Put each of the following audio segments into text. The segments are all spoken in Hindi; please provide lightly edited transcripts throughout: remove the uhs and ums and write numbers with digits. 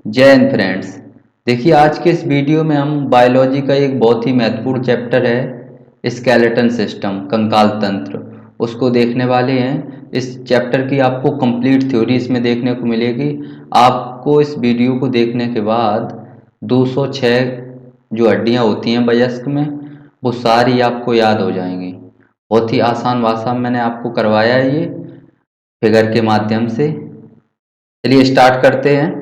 जय हिंद फ्रेंड्स। देखिए, आज के इस वीडियो में हम बायोलॉजी का एक बहुत ही महत्वपूर्ण चैप्टर है स्केलेटन सिस्टम, कंकाल तंत्र, उसको देखने वाले हैं। इस चैप्टर की आपको कंप्लीट थ्योरी इसमें देखने को मिलेगी। आपको इस वीडियो को देखने के बाद 206 जो हड्डियां होती हैं वयस्क में, वो सारी आपको याद हो जाएंगी। बहुत ही आसान भाषा में मैंने आपको करवाया है ये फिगर के माध्यम से। चलिए स्टार्ट करते हैं।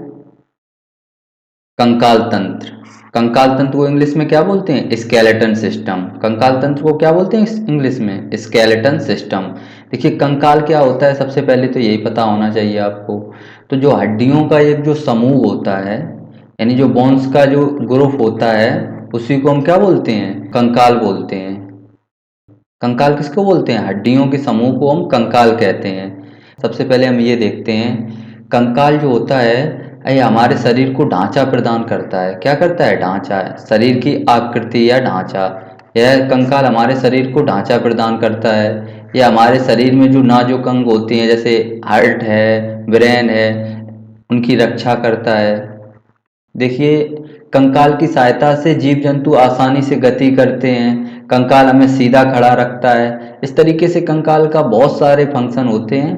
कंकाल तंत्र। कंकाल तंत्र को इंग्लिश में क्या बोलते हैं? Skeleton system. कंकाल तंत्र को क्या बोलते हैं इंग्लिश में? Skeleton system. देखिए, कंकाल क्या होता है, सबसे पहले तो यही पता होना चाहिए आपको। तो जो हड्डियों का एक जो समूह होता है, यानी जो बोन्स का जो ग्रुप होता है, उसी को हम क्या बोलते हैं? कंकाल बोलते हैं। कंकाल किसको बोलते हैं? हड्डियों के समूह को हम कंकाल कहते हैं। सबसे पहले हम ये देखते हैं, कंकाल जो होता है ये हमारे शरीर को ढांचा प्रदान करता है। क्या करता है? ढांचा, शरीर की आकृति या ढांचा। यह कंकाल हमारे शरीर को ढांचा प्रदान करता है। यह हमारे शरीर में जो नाजुक अंग होते हैं, जैसे हार्ट है, ब्रेन है, उनकी रक्षा करता है। देखिए, कंकाल की सहायता से जीव जंतु आसानी से गति करते हैं। कंकाल हमें सीधा खड़ा रखता है। इस तरीके से कंकाल का बहुत सारे फंक्शन होते हैं।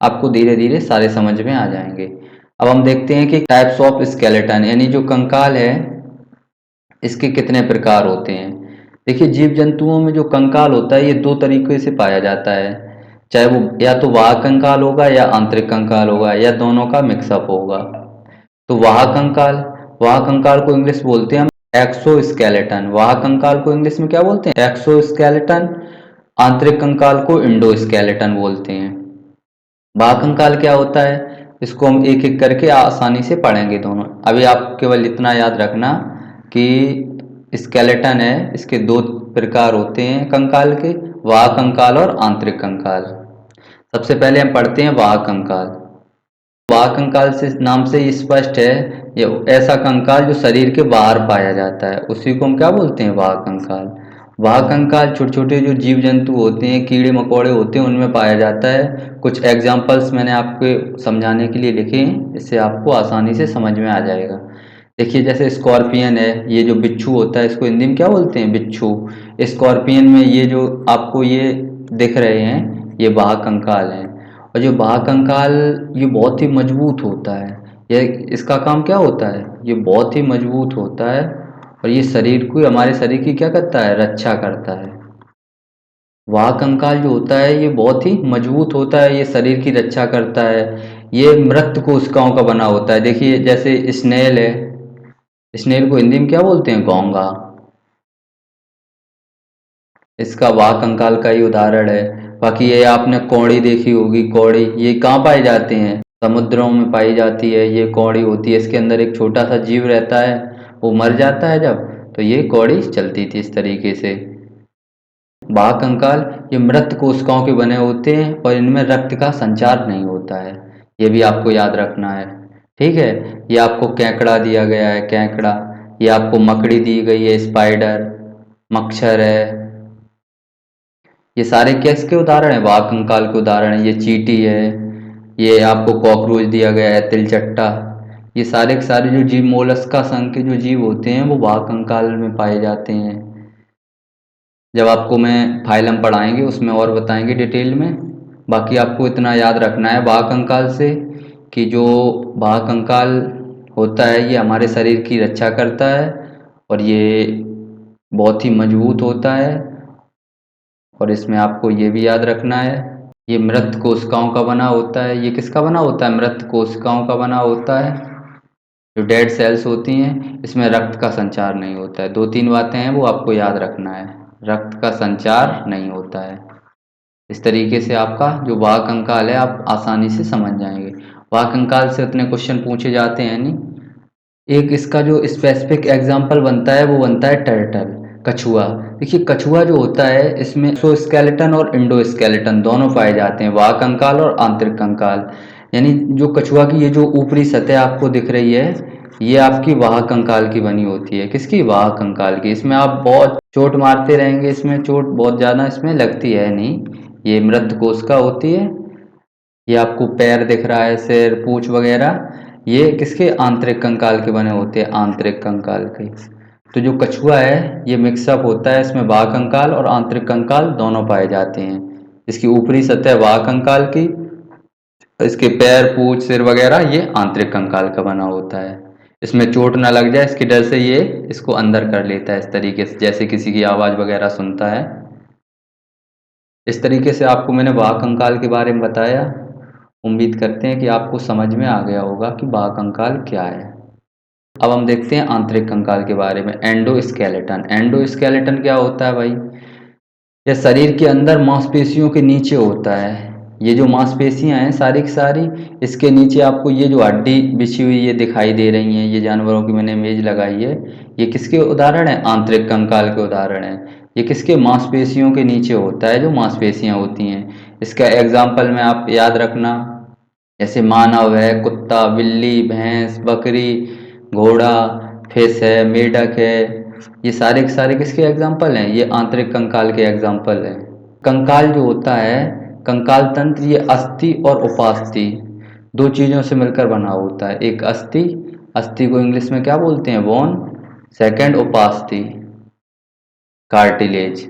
आपको धीरे धीरे सारे समझ में आ जाएंगे। अब हम देखते हैं कि टाइप्स ऑफ स्केलेटन, यानी जो कंकाल है इसके कितने प्रकार होते हैं। देखिए, जीव जंतुओं में जो कंकाल होता है ये दो तरीके से पाया जाता है। चाहे वो या तो वाह कंकाल होगा या आंतरिक कंकाल होगा, या दोनों का मिक्सअप होगा। तो वाह कंकाल को इंग्लिश बोलते हैं हम एक्सोस्केलेटन। वाह कंकाल को इंग्लिश में क्या बोलते हैं? एक्सोस्केलेटन। आंतरिक कंकाल को इंडोस्केलेटन बोलते हैं। वाह कंकाल क्या होता है, इसको हम एक एक करके आसानी से पढ़ेंगे दोनों। अभी आप केवल इतना याद रखना कि स्केलेटन है, इसके दो प्रकार होते हैं कंकाल के, वाह कंकाल और आंतरिक कंकाल। सबसे पहले हम पढ़ते हैं वाह कंकाल। वाह कंकाल से नाम से ही स्पष्ट है, ये ऐसा कंकाल जो शरीर के बाहर पाया जाता है, उसी को हम क्या बोलते हैं? वाह कंकाल। वाह कंकाल छोटे छोटे जो जीव जंतु होते हैं, कीड़े मकोड़े होते हैं, उनमें पाया जाता है। कुछ एग्जाम्पल्स मैंने आपको समझाने के लिए लिखे हैं, इससे आपको आसानी से समझ में आ जाएगा। देखिए, जैसे स्कॉर्पियन है, ये जो बिच्छू होता है इसको हिंदी में क्या बोलते हैं? बिच्छू। स्कॉर्पियन में ये जो आपको ये दिख रहे हैं, ये वाह कंकाल हैं। और जो बाह्य कंकाल, ये बहुत ही मजबूत होता है। यह इसका काम क्या होता है? ये बहुत ही मजबूत होता है और ये शरीर को, हमारे शरीर की क्या करता है? रक्षा करता है। वाह कंकाल जो होता है ये बहुत ही मजबूत होता है, ये शरीर की रक्षा करता है। ये मृत कोशिकाओं का बना होता है। देखिए, जैसे स्नेल है, स्नेल को हिंदी में क्या बोलते हैं? घोंघा। इसका वाह कंकाल का ही उदाहरण है। बाकी ये आपने कौड़ी देखी होगी। कौड़ी ये कहाँ पाई जाती हैं? समुद्रों में पाई जाती है। ये कौड़ी होती है, इसके अंदर एक छोटा सा जीव रहता है, वो मर जाता है जब, तो ये कौड़ी चलती थी इस तरीके से। वाह कंकाल ये मृत कोशिकाओं के बने होते हैं और इनमें रक्त का संचार नहीं होता है। ये भी आपको याद रखना है। ठीक है। ये आपको केकड़ा दिया गया है, केकड़ा। ये आपको मकड़ी दी गई है, स्पाइडर, मच्छर है। ये सारे किसके उदाहरण है? वाह कंकाल के उदाहरण है। ये चींटी है, ये आपको कॉकरोच दिया गया है, तिलचट्टा। ये सारे के सारे जो जीव, मोलस्का संघ के जो जीव होते हैं, वो वाह कंकाल में पाए जाते हैं। जब आपको मैं फाइलम पढ़ाएंगे उसमें और बताएंगे डिटेल में। बाकी आपको इतना याद रखना है वाह कंकाल से कि जो वाह कंकाल होता है ये हमारे शरीर की रक्षा करता है और ये बहुत ही मजबूत होता है। और इसमें आपको ये भी याद रखना है, ये मृत कोशिकाओं का बना होता है। ये किसका बना होता है? मृत कोशिकाओं का बना होता है। जो डेड सेल्स होती हैं, इसमें रक्त का संचार नहीं होता है। दो तीन बातें हैं वो आपको याद रखना है। रक्त का संचार नहीं होता है। इस तरीके से आपका जो वाह कंकाल है आप आसानी से समझ जाएंगे। वाह कंकाल से उतने क्वेश्चन पूछे जाते हैं नहीं। एक इसका जो स्पेसिफिक एग्जाम्पल बनता है वो बनता है टर्टल, कछुआ। देखिए, कछुआ जो होता है इसमें एक्सोस्केलेटन और इंडोस्केलेटन दोनों पाए जाते हैं, वाह कंकाल और आंतरिक कंकाल। यानी जो कछुआ की ये जो ऊपरी सतह आपको दिख रही है, ये आपकी वाह कंकाल की बनी होती है। किसकी? वाह कंकाल की। इसमें आप बहुत चोट मारते रहेंगे, इसमें चोट बहुत ज़्यादा इसमें लगती है नहीं। ये मृत कोशिका होती है। ये आपको पैर दिख रहा है, सिर, पूंछ वगैरह, ये किसके, आंतरिक कंकाल के बने होते हैं, आंतरिक कंकाल के। तो जो कछुआ है ये मिक्सअप होता है, इसमें बाह्य कंकाल और आंतरिक कंकाल दोनों पाए जाते हैं। इसकी ऊपरी सतह बाह्य कंकाल की, इसके पैर पूंछ सिर वगैरह ये आंतरिक कंकाल का बना होता है। इसमें चोट ना लग जाए इसके डर से ये इसको अंदर कर लेता है इस तरीके से, जैसे किसी की आवाज़ वगैरह सुनता है। इस तरीके से आपको मैंने बाह्य कंकाल के बारे में बताया। उम्मीद करते हैं कि आपको समझ में आ गया होगा कि बाह्य कंकाल क्या है। अब हम देखते हैं आंतरिक कंकाल के बारे में, एंडोस्केलेटन। एंडोस्केलेटन क्या होता है भाई, यह शरीर के अंदर मांसपेशियों के नीचे होता है। ये जो मांसपेशियां हैं सारी की सारी, इसके नीचे आपको ये जो हड्डी बिछी हुई ये दिखाई दे रही हैं, ये जानवरों की मैंने इमेज लगाई है, ये किसके उदाहरण है, आंतरिक कंकाल के उदाहरण है। ये किसके, मांसपेशियों के नीचे होता है, जो मांसपेशियां होती हैं। इसका एग्जाम्पल में आप याद रखना, जैसे मानव है, कुत्ता, बिल्ली, भैंस, बकरी, घोड़ा, फिश है, मेढक है, ये सारे के सारे किसके एग्जाम्पल हैं, ये आंतरिक कंकाल के एग्जाम्पल हैं। कंकाल जो होता है, कंकाल तंत्र, ये अस्थि और उपास्थि दो चीजों से मिलकर बना होता है। एक अस्थि, अस्थि को इंग्लिश में क्या बोलते हैं, बोन। सेकंड उपास्थि, कार्टिलेज।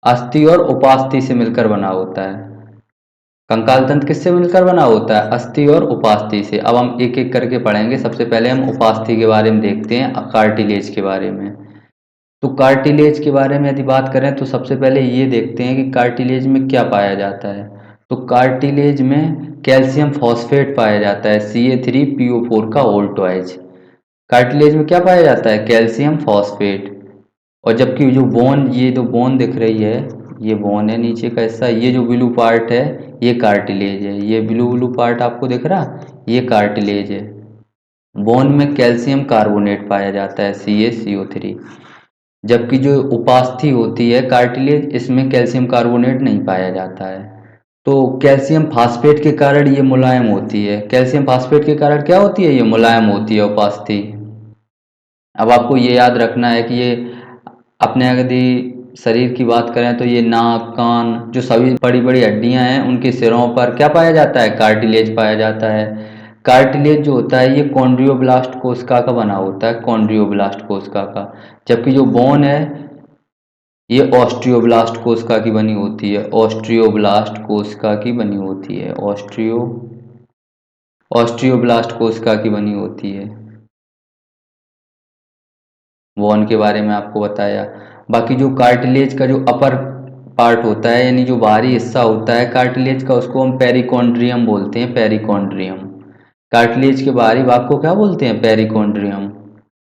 अस्थि और उपास्थि से मिलकर बना होता है। कंकाल तंत्र किससे मिलकर बना होता है, अस्थि और उपास्थि से। अब हम एक एक करके पढ़ेंगे। सबसे पहले हम उपास्थि के बारे में देखते हैं, कार्टिलेज के बारे में। तो कार्टिलेज के बारे में यदि बात करें तो सबसे पहले ये देखते हैं कि कार्टिलेज में क्या पाया जाता है। तो कार्टिलेज में कैल्शियम फॉस्फेट पाया जाता है, CA3PO4 का ऑल्टोएज। कार्टिलेज में क्या पाया जाता है, कैल्शियम फॉस्फेट। और जबकि जो बोन, ये जो बोन दिख रही है, ये बोन है नीचे का हिस्सा, ये जो ब्लू पार्ट है ये कार्टिलेज है। ये ब्लू ब्लू पार्ट आपको दिख रहा, ये कार्टिलेज है। बोन में कैल्शियम कार्बोनेट पाया जाता है, CaCO3। जबकि जो उपास्थि होती है कार्टिलेज, इसमें कैल्शियम कार्बोनेट नहीं पाया जाता है। तो कैल्शियम फास्फेट के कारण ये मुलायम होती है। कैल्शियम फास्फेट के कारण क्या होती है, ये मुलायम होती है उपास्थि। अब आपको ये याद रखना है कि ये अपने यदि शरीर की बात करें तो ये नाक, कान, जो सभी बड़ी बड़ी हड्डियां हैं उनके सिरों पर क्या पाया जाता है, कार्टिलेज पाया जाता है। कार्टिलेज जो होता है ये कॉन्ड्रियोब्लास्ट कोशिका का बना होता है, कॉन्ड्रियोब्लास्ट कोशिका का। जबकि जो बोन है ये ऑस्ट्रियोब्लास्ट कोशिका की बनी होती है, ऑस्ट्रियोब्लास्ट कोशिका की बनी होती है, ऑस्ट्रियोब्लास्ट कोशिका की बनी होती है। बोन के बारे में आपको बताया। बाकी जो कार्टिलेज का जो अपर पार्ट होता है, यानी जो बाहरी हिस्सा होता है कार्टिलेज का, उसको हम पेरिकॉन्ड्रियम बोलते हैं, पेरिकॉन्ड्रियम। कार्टिलेज के बाहरी भाग को क्या बोलते हैं, पेरिकॉन्ड्रियम।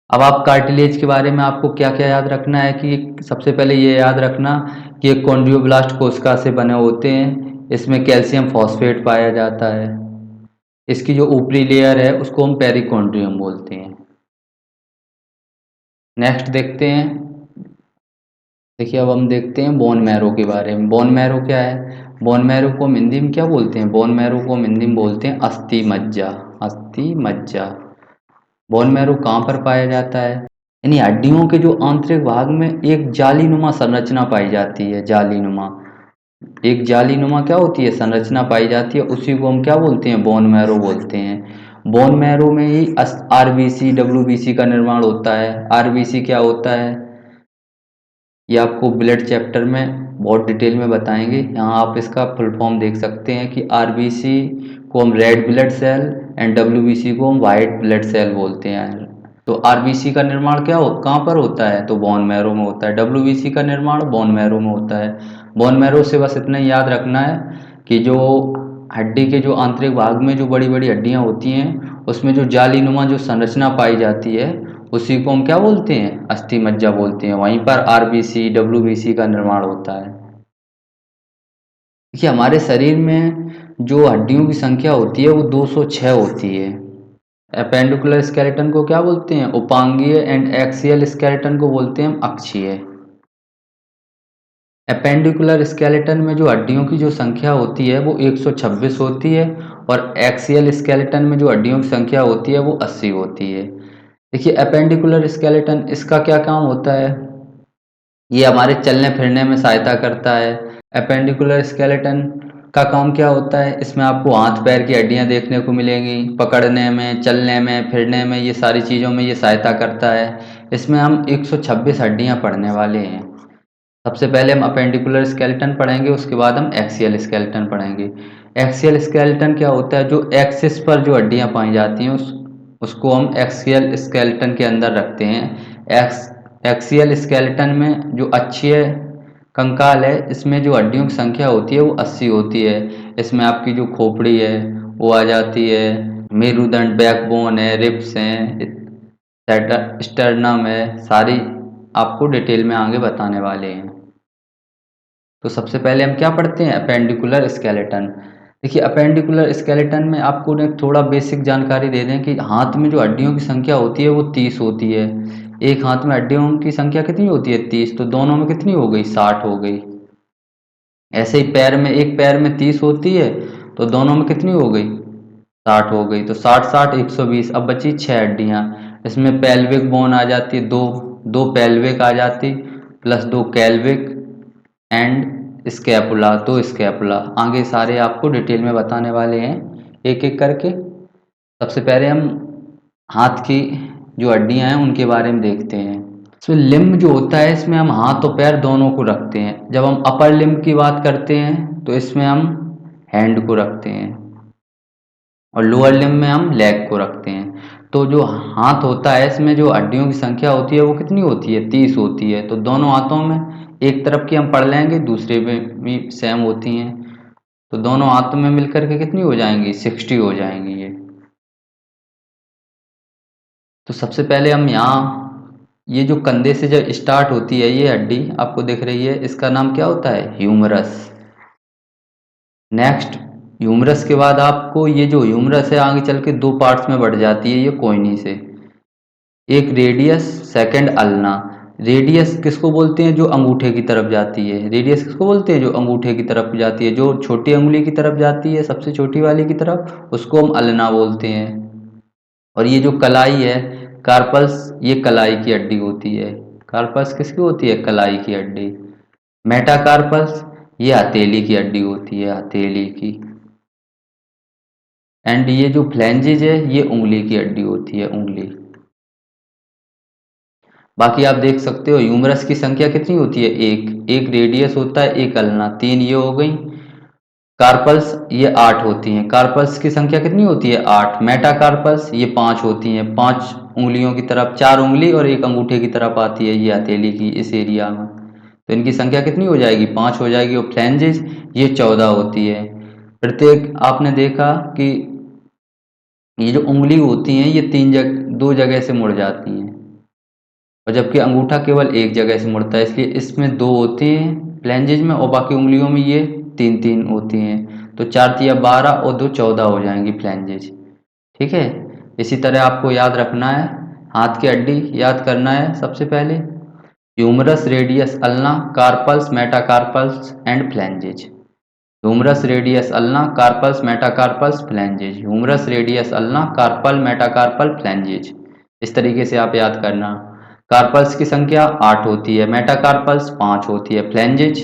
अब आप कार्टिलेज के बारे में आपको क्या क्या याद रखना है कि सबसे पहले ये याद रखना कि ये कॉन्ड्रियोब्लास्ट कोशिका से बने होते हैं, इसमें कैल्शियम फॉस्फेट पाया जाता है। इसकी जो ऊपरी लेयर है उसको हम पेरिकॉन्ड्रियम बोलते हैं। नेक्स्ट देखते हैं, देखिए अब हम देखते हैं बोन मैरो के बारे में। बोन मैरो क्या है, बोन मैरो को हम हिंदी में क्या बोलते हैं, बोन मैरो को हम हिंदी में बोलते हैं अस्थि मज्जा, अस्थि मज्जा। बोन मैरो कहाँ पर पाया जाता है, यानी हड्डियों के जो आंतरिक भाग में एक जालीनुमा संरचना पाई जाती है, जालीनुमा, एक जालीनुमा क्या होती है, संरचना पाई जाती है, उसी को हम क्या बोलते हैं, बोन मैरो बोलते हैं। बोन मैरो में ही RBC WBC का निर्माण होता है। RBC क्या होता है ये आपको ब्लड चैप्टर में बहुत डिटेल में बताएंगे। यहाँ आप इसका फुल फॉर्म देख सकते हैं कि RBC को हम red blood cell and WBC को हम वाइट ब्लड सेल बोलते हैं। तो RBC का निर्माण कहाँ पर होता है, तो बोन मैरो में होता है। WBC का निर्माण बोन मैरो में होता है। बोन मैरो से बस इतना ही याद रखना है कि जो हड्डी के जो आंतरिक भाग में जो बड़ी बड़ी हड्डियां होती हैं उसमें जो जालीनुमा जो संरचना पाई जाती है उसी को हम क्या बोलते हैं, अस्थि मज्जा बोलते हैं। वहीं पर RBC WBC का निर्माण होता है। देखिए हमारे शरीर में जो हड्डियों की संख्या होती है वो 206 होती है। एपेंडिकुलर स्केलेटन को क्या बोलते हैं, उपांगीय, एंड एक्सियल स्केलेटन को बोलते हैं हम अक्षीय। एपेंडिकुलर स्केलेटन में जो हड्डियों की जो संख्या होती है वो 126 होती है, और एक्सियल स्केलेटन में जो हड्डियों की संख्या होती है वो 80 होती है। देखिए एपेंडिकुलर स्केलेटन, इसका क्या काम होता है, ये हमारे चलने फिरने में सहायता करता है। एपेंडिकुलर स्केलेटन का काम क्या होता है, इसमें आपको हाथ पैर की हड्डियां देखने को मिलेंगी, पकड़ने में, चलने में, फिरने में, ये सारी चीज़ों में ये सहायता करता है। इसमें हम 126 हड्डियां पढ़ने वाले हैं। सबसे पहले हम अपेंडिकुलर स्केलेटन पढ़ेंगे, उसके बाद हम एक्सियल स्केलेटन पढ़ेंगे। एक्सियल स्केलेटन क्या होता है, जो एक्सिस पर जो हड्डियां पाई जाती हैं उसको हम एक्सियल स्केलेटन के अंदर रखते हैं। एक्सियल स्केलेटन में जो अक्षीय कंकाल है, इसमें जो हड्डियों की संख्या होती है वो 80 होती है। इसमें आपकी जो खोपड़ी है वो आ जाती है, मेरुदंड, बैकबोन है, रिब्स हैं, स्टर्नम है, सारी आपको डिटेल में आगे बताने वाले हैं। तो सबसे पहले हम क्या पढ़ते हैं, अपेंडिकुलर स्केलेटन। देखिए अपेंडिकुलर स्केलेटन में आपको एक थोड़ा बेसिक जानकारी दे दें कि हाथ में जो हड्डियों की संख्या होती है वो 30 होती है। एक हाथ में हड्डियों की संख्या कितनी होती है, 30, तो दोनों में कितनी हो गई, 60 हो गई। ऐसे ही पैर में, एक पैर में 30 होती है तो दोनों में कितनी हो गई, 60 हो गई। तो 60 60 120। अब बची 6 हड्डियां। इसमें पेल्विक बोन आ जाती है, दो दो पेल्विक आ जाती, प्लस दो कैल्विक एंड स्कैपुला, दो स्कैपुला। आगे सारे आपको डिटेल में बताने वाले हैं एक एक करके। सबसे पहले हम हाथ की जो हड्डियां हैं उनके बारे में देखते हैं। इसमें लिम्ब जो होता है, इसमें हम हाथ और पैर दोनों को रखते हैं। जब हम अपर लिम्ब की बात करते हैं तो इसमें हम हैंड को रखते हैं, और लोअर लिम्ब में हम लेग को रखते हैं। तो जो हाथ होता है, इसमें जो हड्डियों की संख्या होती है वो कितनी होती है, 30 होती है। तो दोनों हाथों में, एक तरफ की हम पढ़ लेंगे, दूसरे में भी सेम होती हैं। तो दोनों हाथों में मिलकर के कितनी हो जाएंगी, 60 हो जाएंगी ये। तो सबसे पहले हम यहाँ, ये जो कंधे से जो स्टार्ट होती है ये हड्डी आपको दिख रही है, इसका नाम क्या होता है, ह्यूमरस। नेक्स्ट, ह्यूमरस के बाद आपको ये जो ह्यूमरस है आगे चल के दो पार्ट्स में बढ़ जाती है ये कोहनी से। एक रेडियस, सेकंड अल्ना। रेडियस किसको बोलते हैं, जो अंगूठे की तरफ जाती है। रेडियस किसको बोलते हैं, जो अंगूठे की तरफ जाती है, जो छोटी अंगुली की तरफ जाती है, सबसे छोटी वाली की तरफ, उसको हम अल्ना बोलते हैं। और ये जो कलाई है, कार्पल्स, ये कलाई की हड्डी होती है। कार्पल्स किसकी होती है, कलाई की हड्डी। मेटाकार्पल्स, ये हथेली की हड्डी होती है, हथेली की। एंड ये जो फ्लैंजेज है, ये उंगली की हड्डी होती है, उंगली। बाकी आप देख सकते हो ह्यूमरस की संख्या कितनी होती है, एक एक रेडियस होता है, एक अल्ना, तीन ये हो गई। कार्पल्स ये 8 होती हैं। कार्पल्स की संख्या कितनी होती है, 8। मेटाकार्पल्स ये 5 होती हैं, 5 उंगलियों की तरफ, 4 उंगली और एक अंगूठे की तरफ आती है ये हथेली की इस एरिया में। तो इनकी संख्या कितनी हो जाएगी, 5 हो जाएगी। और फ्लैंजेस ये 14 होती है। प्रत्येक आपने देखा कि ये जो उंगली होती हैं ये दो जगह से मुड़ जाती हैं, और जबकि अंगूठा केवल एक जगह से मुड़ता है, इसलिए इसमें दो होती हैं फ्लैंजेज में, और बाकी उंगलियों में ये तीन तीन होती हैं। तो 4 तिया 12 और 2 14 हो जाएंगी फ्लैंजेज। ठीक है, इसी तरह आपको याद रखना है, हाथ की हड्डी याद करना है सबसे पहले, humerus, radius, ulna, carpals, metacarpals and phalanges. Humerus, radius, ulna, carpals, metacarpals, phalanges. Humerus, radius, ulna, carpal, metacarpal, phalanges. इस तरीके से आप याद करना। कार्पल्स की संख्या 8 होती है, मेटाकार्पल्स 5 होती है, फ्लैंजेज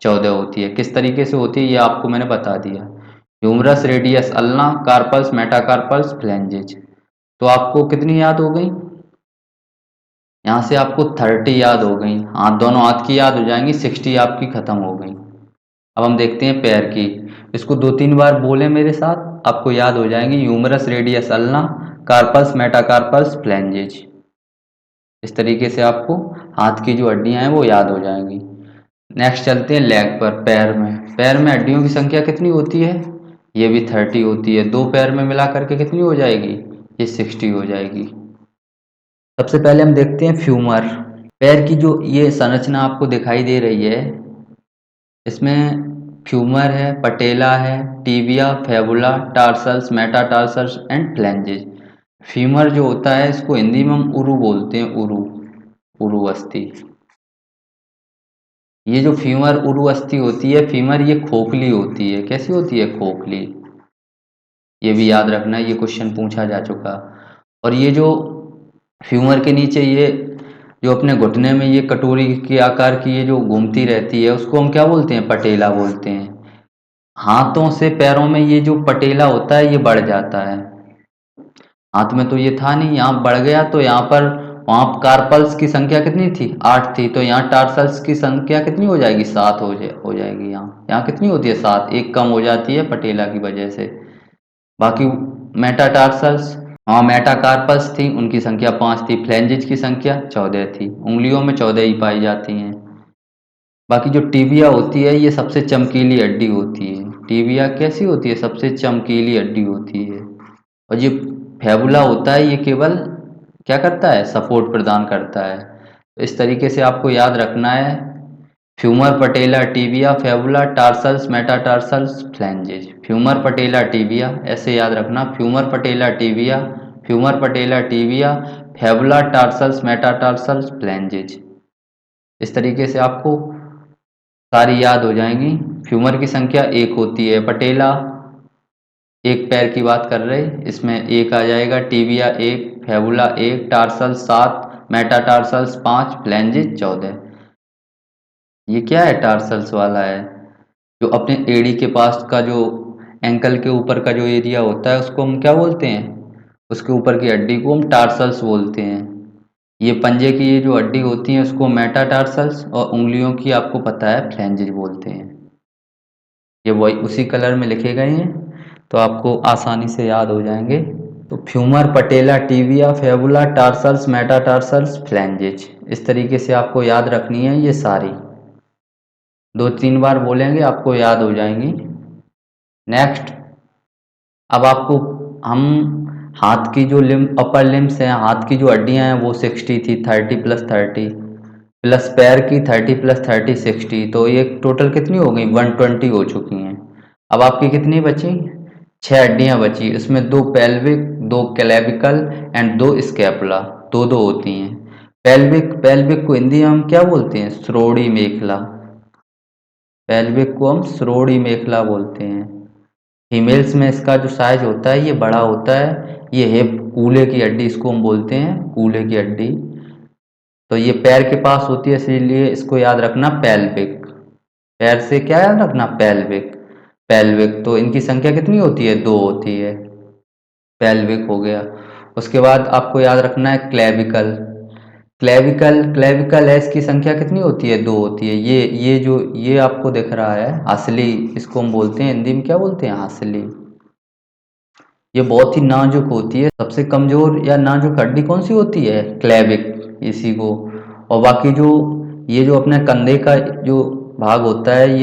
14 होती है। किस तरीके से होती है ये आपको मैंने बता दिया। Humerus, radius, ulna, carpals, metacarpals, phalanges. तो आपको कितनी याद हो गई, यहाँ से आपको 30 याद हो गई। हाथ, दोनों हाथ की याद हो जाएंगी, 60 आपकी खत्म हो गई। अब हम देखते हैं पैर की। इसको 2-3 बार बोले मेरे साथ, आपको याद हो जाएंगी। Humerus, radius, ulna, carpals, metacarpals, phalanges. इस तरीके से आपको हाथ की जो हड्डियां हैं वो याद हो जाएंगी। नेक्स्ट चलते हैं लेग पर, पैर में। पैर में हड्डियों की संख्या कितनी होती है, ये भी 30 होती है। दो पैर में मिला करके कितनी हो जाएगी, ये 60 हो जाएगी। सबसे पहले हम देखते हैं फ्यूमर। पैर की जो ये संरचना आपको दिखाई दे रही है, इसमें फ्यूमर है, पटेला है, tibia, fabula, tarsals, metatarsals and flanges. Femur जो होता है इसको हिंदी में हम उरु बोलते हैं, उरु, उरु अस्थि। ये जो फीमर उरु अस्थि होती है, फीमर ये खोखली होती है। कैसी होती है, खोखली। ये भी याद रखना है, ये क्वेश्चन पूछा जा चुका। और ये जो फ्यूमर के नीचे ये जो अपने घुटने में ये कटोरी के आकार की ये जो घूमती रहती है, उसको हम क्या बोलते हैं, पटेला बोलते हैं। हाथों से पैरों में ये जो पटेला होता है ये बढ़ जाता है। हाथ में तो ये था नहीं, यहाँ बढ़ गया तो यहाँ पर, वहाँ कार्पल्स की संख्या कितनी थी, 8 थी, तो यहाँ टार्सल्स की संख्या कितनी हो जाएगी, 7 हो जाएगी। यहाँ कितनी होती है, 7, एक कम हो जाती है पटेला की वजह से। बाकी मेटाटार्सल्स, हाँ मेटाकार्पस थी, उनकी संख्या 5 थी। फ्लैंजिज की संख्या 14 थी, उंगलियों में 14 ही पाई जाती हैं। बाकी जो टीबिया होती है ये सबसे चमकीली हड्डी होती है। टीबिया कैसी होती है, सबसे चमकीली हड्डी होती है। और ये फैबुला होता है ये केवल क्या करता है, सपोर्ट प्रदान करता है। तो इस तरीके से आपको याद रखना है, फ्यूमर पटेला टीबिया फैबुला टार्सल्स मेटाटार्सल्स फ्लैंजेज। फ्यूमर पटेला टीबिया ऐसे याद रखना, फ्यूमर पटेला टीबिया, फ्यूमर पटेला टीबिया, फैबुला टार्सल्स मेटाटार्सल्स फ्लैंजेज। इस तरीके से आपको सारी याद हो जाएंगी। फ्यूमर की संख्या 1 होती है, पटेला एक पैर की बात कर रहे, इसमें 1 आ जाएगा, टीबिया 1, फैबुला 1, टार्सल 7, मेटाटार्सल्स 5, फ्लैंजेज 14। ये क्या है, टार्सल्स वाला है, जो अपने एड़ी के पास का जो एंकल के ऊपर का जो एरिया होता है उसको हम क्या बोलते हैं, उसके ऊपर की हड्डी को हम टार्सल्स बोलते हैं। ये पंजे की ये जो हड्डी होती है उसको मेटाटार्सल्स, और उंगलियों की आपको पता है फ्लैंजेज बोलते हैं। ये वही उसी कलर में लिखे गए हैं तो आपको आसानी से याद हो जाएंगे। तो फ्यूमर पटेला टीबिया फेबुला टार्सल्स मेटाटार्सल्स फ्लैंजेज, इस तरीके से आपको याद रखनी है ये सारी। 2-3 बार बोलेंगे आपको याद हो जाएंगी। नेक्स्ट, अब आपको हम हाथ की जो अपर लिम्स हैं, हाथ की जो हड्डियां हैं वो 60 थी, 30 प्लस 30 प्लस पैर की 30 प्लस 30 60, तो ये टोटल कितनी हो गई, 120 हो चुकी हैं। अब आपकी कितनी बची, 6 हड्डियां बची, इसमें 2 पेल्विक, 2 क्लेविकल एंड 2 स्कैपुला, दो दो होती हैं। पेल्विक, पेल्विक को हिंदी में हम क्या बोलते हैं, श्रोणि मेखला। पेल्विक को हम श्रोणि मेखला बोलते हैं। फीमेल्स में इसका जो साइज होता है ये बड़ा होता है, ये है कूल्हे की हड्डी, इसको हम बोलते हैं कूल्हे की हड्डी। तो ये पैर के पास होती है, इसीलिए इसको याद रखना पेल्विक। पैर से क्या याद रखना, पेल्विक। पेल्विक तो इनकी संख्या कितनी होती है, 2 होती है। पेल्विक हो गया। उसके बाद आपको याद रखना है क्लेविकल। क्लेविकल, क्लेविकल है, इसकी संख्या कितनी होती है, 2 होती है। ये जो ये आपको दिख रहा है हंसली, इसको हम बोलते हैं हिंदी में क्या बोलते हैं, हंसली। ये बहुत ही नाजुक होती है, सबसे कमजोर या नाजुक हड्डी कौन सी होती है, क्लेविक, इसी को। और बाकी जो ये जो अपने कंधे का जो भाग होता है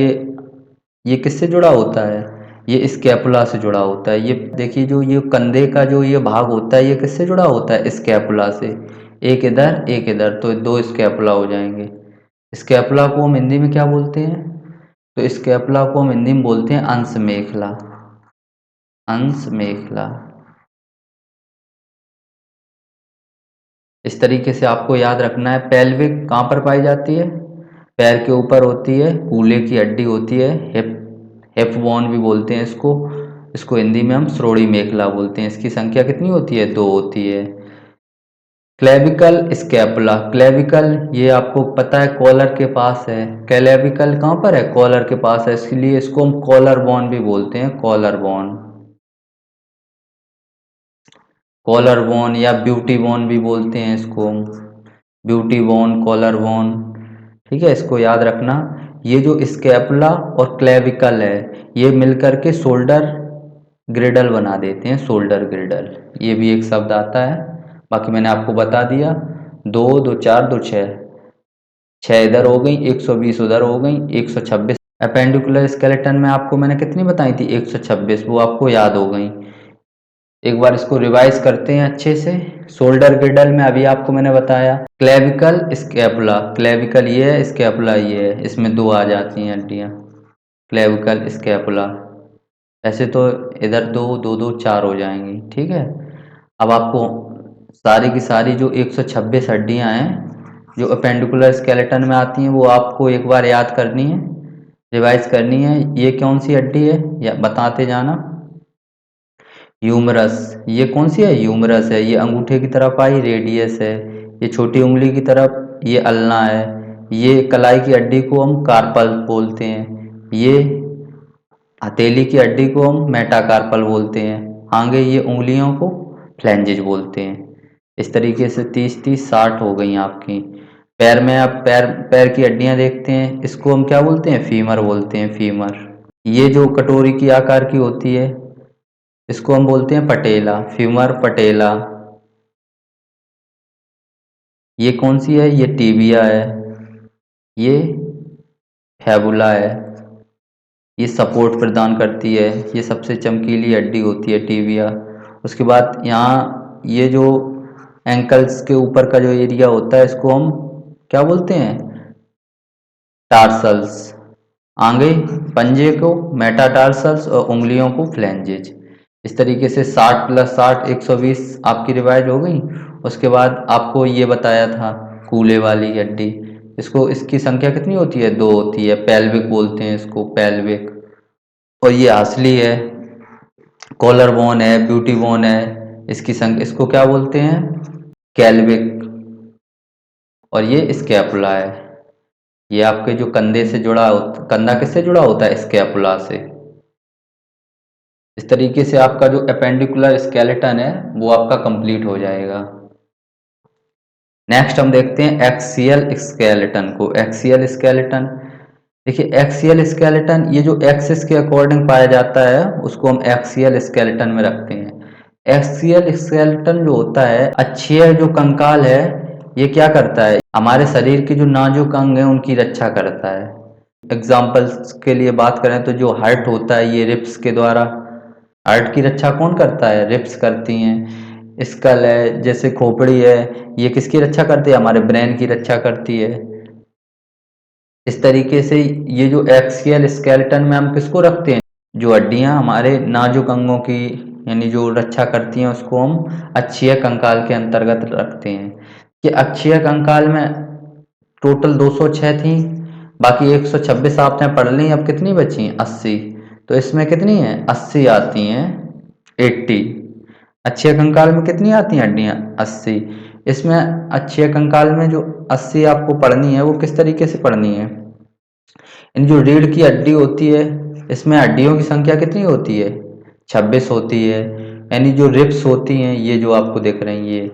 ये किससे जुड़ा होता है, ये स्कैपुला से जुड़ा होता है। ये देखिए जो ये कंधे का जो ये भाग होता है ये किससे जुड़ा होता है, स्कैपुला से। एक इधर एक इधर, तो 2 स्कैपुला हो जाएंगे। स्कैपुला को हम हिंदी में क्या बोलते हैं, तो स्कैपुला को हम हिंदी में बोलते हैं अंश मेखला। अंश मेखला। इस तरीके से आपको याद रखना है। पेल्विक कहाँ पर पाई जाती है, पैर के ऊपर होती है, कूल्हे की हड्डी होती है, हिप, हिप बोन भी बोलते हैं इसको। इसको हिंदी में हम श्रोणि मेखला बोलते हैं। इसकी संख्या कितनी होती है, 2 होती है। क्लेविकल स्कैपुला, क्लेविकल ये आपको पता है कॉलर के पास है। क्लेविकल कहाँ पर है, कॉलर के पास है, इसलिए इसको हम कॉलर बोन भी बोलते हैं, कॉलर बोन। कॉलर बोन या ब्यूटी बोन भी बोलते हैं इसको, ब्यूटी बोन, कॉलर बोन। ठीक है, इसको याद रखना। ये जो स्कैपुला और क्लेविकल है ये मिलकर के शोल्डर ग्रिडल बना देते हैं, शोल्डर ग्रिडल, ये भी एक शब्द आता है। बाकी मैंने आपको बता दिया, 2 2 4 2 6, 6 इधर हो गई, 120 उधर हो गई, 126। अपेंडिकुलर स्केलेटन में आपको मैंने कितनी बताई थी, 126, वो आपको याद हो गई। एक बार इसको रिवाइज करते हैं अच्छे से। शोल्डर ग्रिडल में अभी आपको मैंने बताया क्लेविकल स्कैपुला, क्लेविकल ये है, स्कैपुला ये है, इसमें 2 आ जाती हैं हड्डियाँ, क्लेविकल स्कैपुला। ऐसे तो इधर 2 2 2 4 हो जाएंगी। ठीक है, अब आपको सारी की सारी जो 126 हड्डियाँ हैं जो अपेंडिकुलर स्केलेटन में आती हैं वो आपको एक बार याद करनी है, रिवाइज करनी है। ये कौन सी हड्डी है या बताते जाना, ह्यूमरस। ये कौन सी है, ह्यूमरस है, ये अंगूठे की तरफ आई, रेडियस है। ये छोटी उंगली की तरफ ये अल्ना है। ये कलाई की हड्डी को हम कार्पल बोलते हैं। ये हथेली की हड्डी को हम मेटाकार्पल बोलते हैं। आगे ये उंगलियों को फ्लैंजेज बोलते हैं। इस तरीके से 30-30 60 हो गई आपकी। पैर में आप पैर पैर की हड्डियां देखते हैं, इसको हम क्या बोलते हैं, फीमर बोलते हैं, फीमर। ये जो कटोरी की आकार की होती है, इसको हम बोलते हैं पटेला, फीमर पटेला। ये कौन सी है, ये टीबिया है, ये फैबुला है, ये सपोर्ट प्रदान करती है, ये सबसे चमकीली हड्डी होती है टीबिया। उसके बाद यहाँ ये जो एंकल्स के ऊपर का जो एरिया होता है, इसको हम क्या बोलते हैं, टार्सल्स। आगे पंजे को मेटाटार्सल्स और उंगलियों को फ्लैंजेज। इस तरीके से 60 + 60 120 आपकी रिवाइज हो गई। उसके बाद आपको ये बताया था कूले वाली हड्डी, इसको इसकी संख्या कितनी होती है, 2 होती है, पेल्विक बोलते हैं इसको, पेल्विक। और ये हंसली है, कॉलर बोन है, ब्यूटी बोन है, इसकी संख्या, इसको क्या बोलते हैं, कैल्विक। और ये स्कैपुला है, ये आपके जो कंधे से जुड़ा होता, कंधा किससे जुड़ा होता है, स्कैपुला से। इस तरीके से आपका जो एपेंडिकुलर स्केलेटन है वो आपका कंप्लीट हो जाएगा। नेक्स्ट हम देखते हैं एक्सियल स्केलेटन को। एक्सियल स्केलेटन, देखिए एक्सियल स्केलेटन ये जो एक्सिस के अकॉर्डिंग पाया जाता है उसको हम एक्सियल स्केलेटन में रखते हैं। एक्सियल स्केलेटन जो होता है, अक्षीय जो कंकाल है, ये क्या करता है, हमारे शरीर के जो नाजुक अंग है उनकी रक्षा करता है। एग्जाम्पल्स के लिए बात करें तो जो हार्ट होता है, ये रिब्स के द्वारा, हार्ट की रक्षा कौन करता है, रिब्स करती हैं। स्कल है, जैसे खोपड़ी है, ये किसकी रक्षा करती है, हमारे ब्रेन की रक्षा करती है। इस तरीके से ये जो एक्सियल स्केलेटन में हम किसको रखते हैं, जो हड्डियां हमारे नाजुक अंगों की यानी जो रक्षा करती हैं उसको हम अक्षीय कंकाल के अंतर्गत रखते हैं। कि अक्षीय कंकाल में टोटल 206 थी, बाकी 126 आपने पढ़ ली, अब कितनी बची, 80। तो इसमें कितनी है, 80 आती हैं, 80। अक्षीय कंकाल में कितनी आती हैं हड्डियां, 80। इसमें अक्षीय कंकाल में जो 80 आपको पढ़नी है वो किस तरीके से पढ़नी है, इन जो रीढ़ की हड्डी होती है इसमें हड्डियों की संख्या कितनी होती है, 26 होती है। यानी जो रिब्स होती हैं, ये जो आपको दिख रही है, ये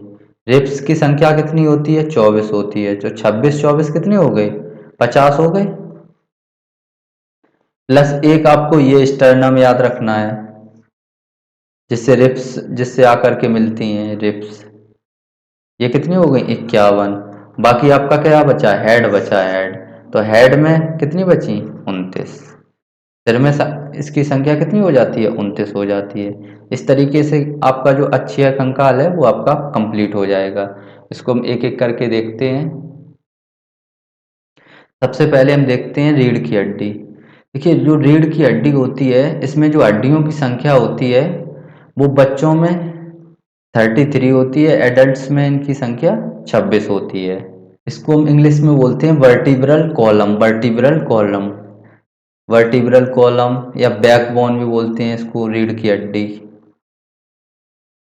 रिब्स की संख्या कितनी होती है, 24 होती है। जो 26 24 कितने हो गए, 50 हो गए। प्लस एक आपको ये स्टर्नम याद रखना है, जिससे रिब्स जिससे आकर के मिलती हैं रिब्स, ये कितनी हो गई, 51। बाकी आपका क्या बचा, हेड बचा, हेड। तो हेड में कितनी बची, 29। सिर में इसकी संख्या कितनी हो जाती है, 29 हो जाती है। इस तरीके से आपका जो अक्षीय कंकाल है वो आपका कंप्लीट हो जाएगा। इसको हम एक एक करके देखते हैं। सबसे पहले हम देखते हैं रीढ़ की हड्डी। देखिए जो रीढ़ की हड्डी होती है, इसमें जो हड्डियों की संख्या होती है वो बच्चों में 33 होती है, एडल्ट्स में इनकी संख्या 26 होती है। इसको हम इंग्लिश में बोलते हैं vertebral column, vertebral column, vertebral column या बैकबोन भी बोलते हैं इसको, रीढ़ की हड्डी,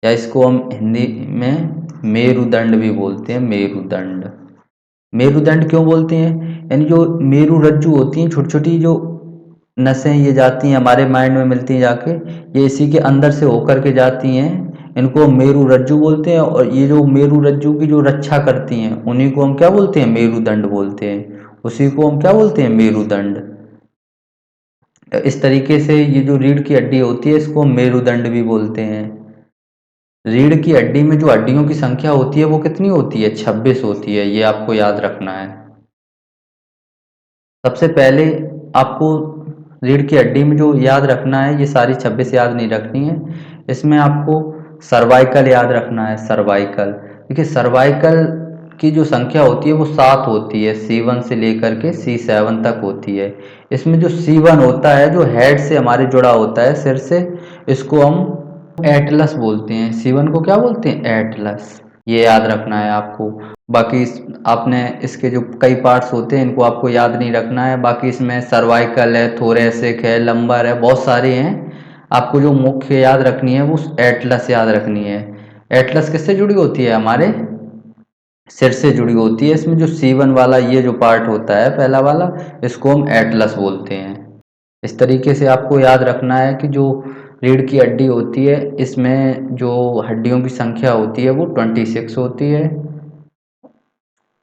या इसको हम हिंदी में मेरुदंड भी बोलते हैं, मेरुदंड। मेरुदंड क्यों बोलते हैं, यानी जो मेरु रज्जु होती हैं, छोटी छोटी जो नसें ये जाती हैं हमारे माइंड में मिलती हैं जाके, ये इसी के अंदर से होकर के जाती हैं, इनको मेरु रज्जु बोलते हैं। और ये जो मेरु रज्जु की जो रक्षा करती हैं उन्हीं को हम क्या बोलते हैं, मेरुदंड बोलते हैं, उसी को हम क्या बोलते हैं, मेरुदंड। इस तरीके से ये जो रीढ़ की हड्डी होती है इसको हम मेरुदंड भी बोलते हैं। रीढ़ की हड्डी में जो हड्डियों की संख्या होती है वो कितनी होती है, 26 होती है, ये आपको याद रखना है। सबसे पहले आपको रीढ़ की हड्डी में जो याद रखना है, ये सारी 26 याद नहीं रखनी है, इसमें आपको सर्वाइकल याद रखना है, सर्वाइकल। देखिए सर्वाइकल की जो संख्या होती है वो 7 होती है, C1 से लेकर के C7 तक होती है। इसमें जो C1 होता है जो हेड से हमारे जुड़ा होता है, सिर से, इसको हम एटलस बोलते हैं। C1 को क्या बोलते हैं, एटलस। ये याद रखना है आपको। बाकी आपने इसके जो कई पार्ट्स होते हैं इनको आपको याद नहीं रखना है। बाकी इसमें सर्वाइकल है, थोरेसिक है, लंबर है, बहुत सारे हैं। आपको जो मुख्य याद रखनी है वो एटलस याद रखनी है। एटलस किससे जुड़ी होती है, हमारे सिर से जुड़ी होती है। इसमें जो C1 वाला ये जो पार्ट होता है पहला वाला, इसको हम एटलस बोलते हैं। इस तरीके से आपको याद रखना है कि जो रीढ़ की हड्डी होती है इसमें जो हड्डियों की संख्या होती है वो 26 होती है।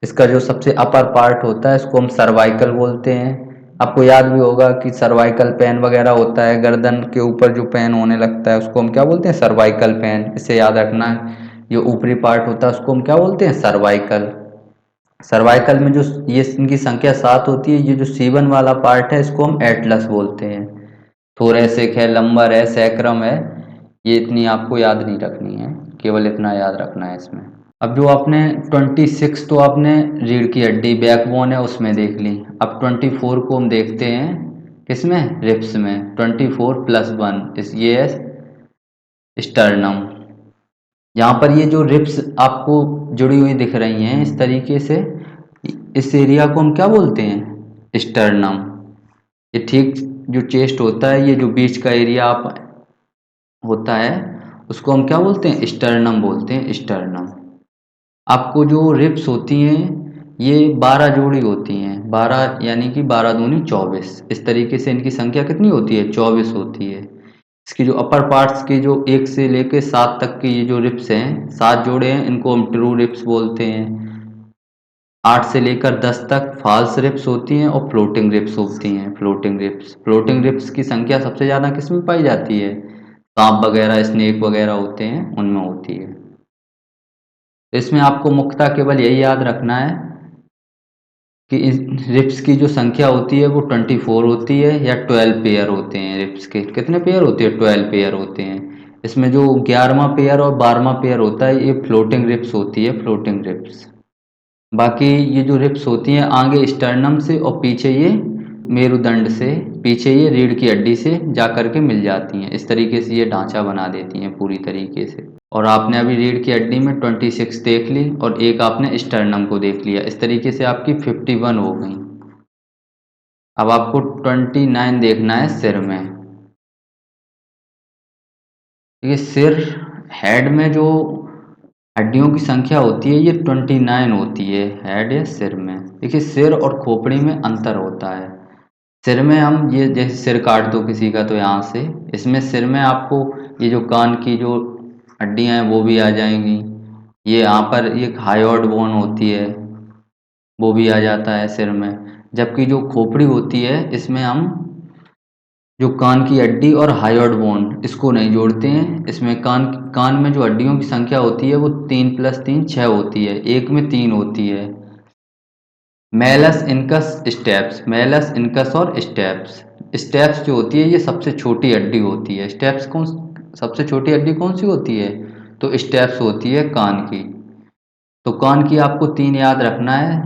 इसका जो सबसे अपर पार्ट होता है इसको हम सर्वाइकल बोलते हैं। आपको याद भी होगा कि सर्वाइकल पेन वगैरह होता है, गर्दन के ऊपर जो पेन होने लगता है उसको हम क्या बोलते हैं, सर्वाइकल पेन। इसे याद रखना है। जो ऊपरी पार्ट होता है उसको हम क्या बोलते हैं, सर्वाइकल। सर्वाइकल में जो ये इनकी संख्या 7 होती है, ये जो सीवन वाला पार्ट है इसको हम एटलस बोलते हैं। थोरेसिक है, लंबर है, सैक्रम है, ये इतनी आपको याद नहीं रखनी है, केवल इतना याद रखना है इसमें। अब जो आपने 26 तो आपने रीढ़ की हड्डी बैकबोन है उसमें देख ली। अब 24 को हम देखते हैं किसमें, रिप्स में। 24+1 इस ये है स्टर्नम। यहाँ पर ये जो रिप्स आपको जुड़ी हुई दिख रही हैं इस तरीके से, इस एरिया को हम क्या बोलते हैं, स्टर्नम। ये ठीक जो चेस्ट होता है, ये जो बीच का एरिया आप होता है उसको हम क्या बोलते हैं, स्टर्नम बोलते हैं, स्टर्नम। आपको जो रिप्स होती हैं ये 12 जोड़ी होती हैं, 12 यानी कि 12 दूनी 24। इस तरीके से इनकी संख्या कितनी होती है, 24 होती है। इसकी जो अपर पार्ट्स के जो 1 से लेके 7 तक के ये जो रिप्स हैं, 7 जोड़े हैं, इनको हम ट्रू रिप्स बोलते हैं। 8 से लेकर 10 तक फॉल्स रिप्स होती हैं और फ्लोटिंग रिप्स होती हैं। फ्लोटिंग रिप्स की संख्या सबसे ज़्यादा किस में पाई जाती है, सांप वगैरह, स्नेक वगैरह होते हैं उनमें होती है। तो इसमें आपको मुख्यतः केवल यही याद रखना है कि इस रिप्स की जो संख्या होती है वो 24 होती है, या 12 पेयर होते हैं। रिप्स के कितने पेयर होते हैं, 12 पेयर होते हैं। इसमें जो 11वां पेयर और 12वां पेयर होता है ये फ्लोटिंग रिप्स होती है, फ्लोटिंग रिप्स। बाकी ये जो रिप्स होती हैं आगे स्टर्नम से और पीछे ये मेरुदंड से, पीछे ये रीढ़ की हड्डी से जा कर के मिल जाती हैं। इस तरीके से ये ढांचा बना देती हैं पूरी तरीके से। और आपने अभी रीढ़ की हड्डी में 26 देख ली और एक आपने स्टर्नम को देख लिया। इस तरीके से आपकी 51 हो गई। अब आपको 29 देखना है सिर में। ये सिर, हेड में जो हड्डियों की संख्या होती है ये 29 होती है, हेड या सिर में। देखिए सिर और खोपड़ी में अंतर होता है। सिर में हम ये जैसे सिर काट दो किसी का तो यहाँ से, इसमें सिर में आपको ये जो कान की जो हड्डियाँ हैं वो भी आ जाएंगी। ये यहाँ पर एक हायोइड बोन होती है, वो भी आ जाता है सिर में। जबकि जो खोपड़ी होती है इसमें हम जो कान की हड्डी और हायोइड बोन इसको नहीं जोड़ते हैं। इसमें कान में जो हड्डियों की संख्या होती है वो 3+3 6 होती है, एक में 3 होती है। Malus incus stapes, malleus incus और स्टेप्स। स्टेप्स जो होती है ये सबसे छोटी हड्डी होती है। स्टेप्स कौन, सबसे छोटी हड्डी कौन सी होती है, तो स्टेप्स होती है कान की। तो कान की आपको 3 याद रखना है।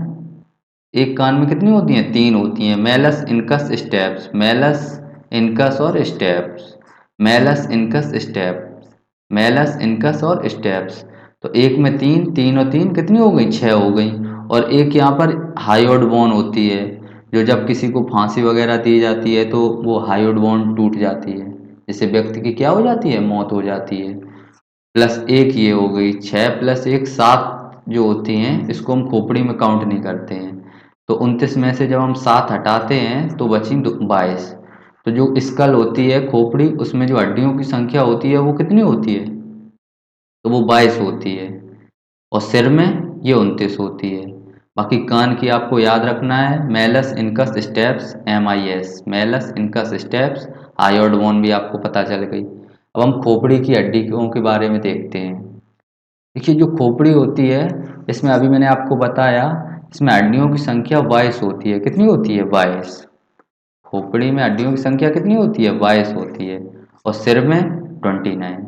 एक कान में कितनी होती हैं, 3 होती हैं। Malleus incus stapes, malleus incus और stapes, malleus incus stapes, malleus incus और स्टेप्स। तो एक में 3, 3 और 3 कितनी हो गई, 6 हो गई। और एक यहाँ पर हायोइड बोन होती है, जो जब किसी को फांसी वगैरह दी जाती है तो वो हायोइड बोन टूट जाती है, जिससे व्यक्ति की क्या हो जाती है, मौत हो जाती है। प्लस एक ये हो गई, 6+1 7 जो होती हैं इसको हम खोपड़ी में काउंट नहीं करते हैं। तो 29 में से जब हम 7 हटाते हैं तो बची 22। तो जो स्कल होती है, खोपड़ी, उसमें जो हड्डियों की संख्या होती है वो कितनी होती है, तो वो 22 होती है। और सिर में ये 29 होती है। बाकी कान की आपको याद रखना है, Malus incus steps, MIS, Malus incus steps. Hyoid bone भी आपको पता चल गई। अब हम खोपड़ी की हड्डियों के बारे में देखते हैं। देखिए जो खोपड़ी होती है इसमें अभी मैंने आपको बताया, इसमें हड्डियों की संख्या 22 होती है। कितनी होती है, 22। खोपड़ी में हड्डियों की संख्या कितनी होती है, 22 होती है। और सिर में 29।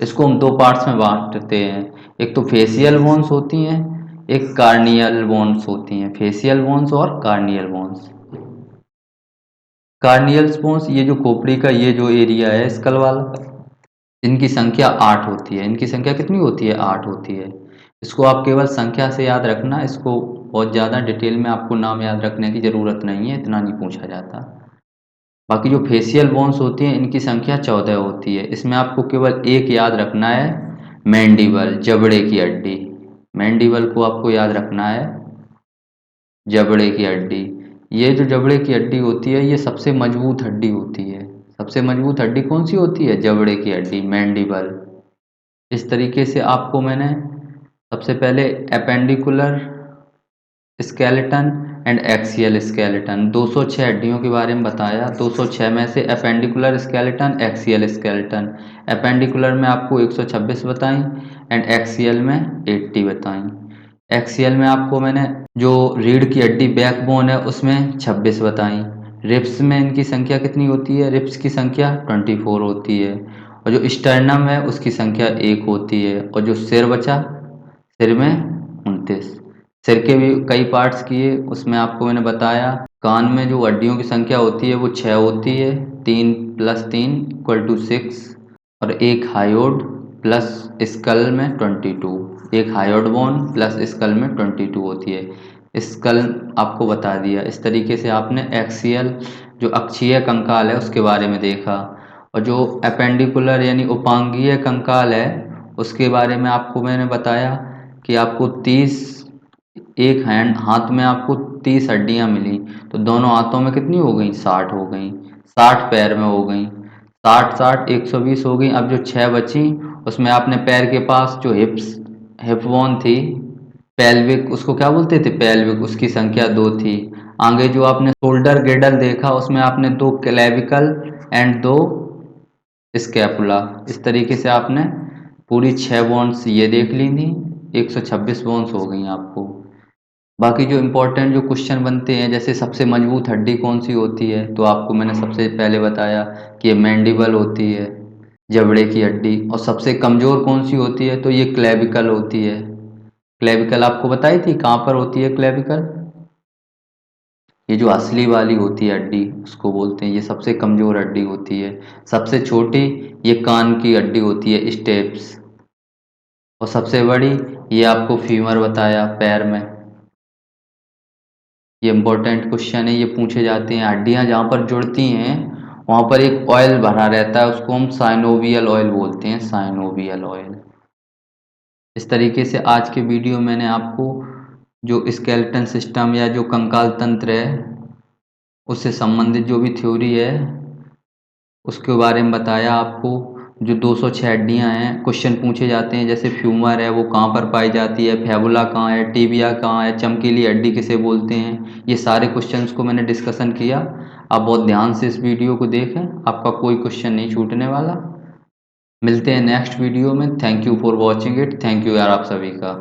इसको हम दो पार्ट्स में बांटते हैं, एक तो फेशियल बोन्स होती हैं, एक कार्नियल बोन्स होती हैं। फेशियल बोन्स और कार्नियल बोन्स। कार्नियल बोन्स ये जो खोपड़ी का ये जो एरिया है स्कल वाला, इनकी संख्या 8 होती है। इनकी संख्या कितनी होती है, 8 होती है। इसको आप केवल संख्या से याद रखना, इसको बहुत ज़्यादा डिटेल में आपको नाम याद रखने की ज़रूरत नहीं है, इतना नहीं पूछा जाता। बाकी जो फेशियल बोन्स होती हैं इनकी संख्या 14 होती है। इसमें आपको केवल एक याद रखना है, मैंडिबल, जबड़े की हड्डी। मैंडिबल को आपको याद रखना है, जबड़े की हड्डी। ये जो जबड़े की हड्डी होती है ये सबसे मजबूत हड्डी होती है। सबसे मजबूत हड्डी कौन सी होती है? जबड़े की हड्डी, मैंडिबल। इस तरीके से आपको मैंने सबसे पहले appendicular skeleton and axial skeleton 206 हड्डियों के बारे में बताया। 206 में से appendicular skeleton, axial skeleton. Appendicular में आपको 126 बताई एंड एक्सियल में 80 बताई। एक्सियल में आपको मैंने जो रीढ़ की हड्डी बैकबोन है उसमें 26 बताई। रिब्स में इनकी संख्या कितनी होती है? रिब्स की संख्या 24 होती है। और जो स्टर्नम है उसकी संख्या 1 होती है। और जो सिर बचा, सिर में 29। सिर के भी कई पार्ट्स किए, उसमें आपको मैंने बताया। कान में जो हड्डियों की संख्या होती है वो 6 होती है। 3 + 3 = 6। और एक हायोड प्लस स्कल में 22। एक हायोड बोन प्लस स्कल में 22 होती है। स्कल आपको बता दिया। इस तरीके से आपने एक्सियल जो अक्षीय कंकाल है उसके बारे में देखा। और जो एपेंडिकुलर यानी उपांगीय कंकाल है उसके बारे में आपको मैंने बताया कि आपको 30, एक हाथ में आपको 30 हड्डियां मिली, तो दोनों हाथों में कितनी हो गई? 60 हो गई। 60 पैर में हो गई। 60 60 120 हो गई। अब जो 6 बची उसमें आपने पैर के पास जो हिप बोन थी, पेल्विक, उसको क्या बोलते थे? पेल्विक, उसकी संख्या 2 थी। आगे जो आपने शोल्डर गिrdle देखा उसमें आपने 2 क्लेविकल एंड 2 स्कैपुला। इस तरीके से आपने पूरी 6 बोन्स ये देख ली थी। 126 बोन्स हो गई आपको। बाकी जो इम्पोर्टेंट जो क्वेश्चन बनते हैं, जैसे सबसे मजबूत हड्डी कौन सी होती है, तो आपको मैंने सबसे पहले बताया कि ये मैंडिबल होती है, जबड़े की हड्डी। और सबसे कमज़ोर कौन सी होती है, तो ये क्लेविकल होती है। क्लेविकल आपको बताई थी कहाँ पर होती है क्लेविकल? ये जो असली वाली होती है हड्डी उसको बोलते हैं, ये सबसे कमज़ोर हड्डी होती है। सबसे छोटी ये कान की हड्डी होती है, स्टेप्स। और सबसे बड़ी ये आपको फीमर बताया, पैर में। ये इम्पोर्टेंट क्वेश्चन है, ये पूछे जाते हैं। हड्डियां जहाँ पर जुड़ती हैं वहाँ पर एक ऑयल भरा रहता है, उसको हम साइनोवियल ऑयल बोलते हैं, साइनोवियल ऑयल। इस तरीके से आज के वीडियो मैंने आपको जो स्केलेटन सिस्टम या जो कंकाल तंत्र है उससे संबंधित जो भी थ्योरी है उसके बारे में बताया आपको। जो 206 हड्डियाँ हैं, क्वेश्चन पूछे जाते हैं, जैसे फ्यूमर है वो कहाँ पर पाई जाती है, फेबुला कहाँ है, टिबिया कहाँ है, चमकीली हड्डी किसे बोलते हैं, ये सारे क्वेश्चंस को मैंने डिस्कशन किया। आप बहुत ध्यान से इस वीडियो को देखें, आपका कोई क्वेश्चन नहीं छूटने वाला। मिलते हैं नेक्स्ट वीडियो में। Thank you for watching it. Thank you यार आप सभी का।